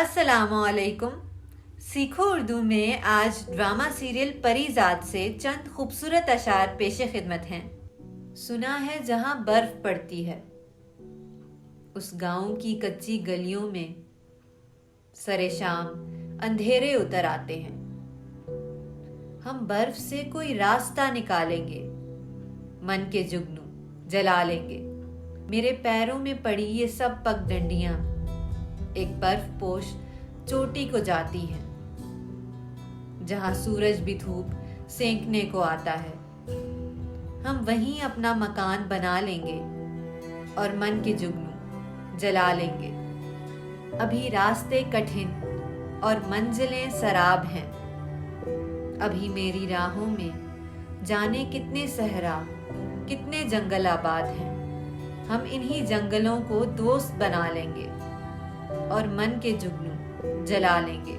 अस्सलाम वालेकुम। सीखो उर्दू में आज ड्रामा सीरियल परीज़ाद से चंद खूबसूरत अशार पेश खिदमत हैं। सुना है जहाँ बर्फ पड़ती है, उस गांव की कच्ची गलियों में सरे शाम अंधेरे उतर आते हैं। हम बर्फ से कोई रास्ता निकालेंगे, मन के जुगनू जला लेंगे। मेरे पैरों में पड़ी ये सब पगडंडियां एक बर्फ पोश चोटी को जाती हैं, जहां सूरज भी धूप सेंकने को आता है। हम वहीं अपना मकान बना लेंगे और मन के जुगनू जला लेंगे। अभी रास्ते कठिन और मंजिलें सराब हैं। अभी मेरी राहों में जाने कितने सहरा, कितने जंगल आबाद हैं। हम इन्हीं जंगलों को दोस्त बना लेंगे और मन के जुगनू जला लेंगे।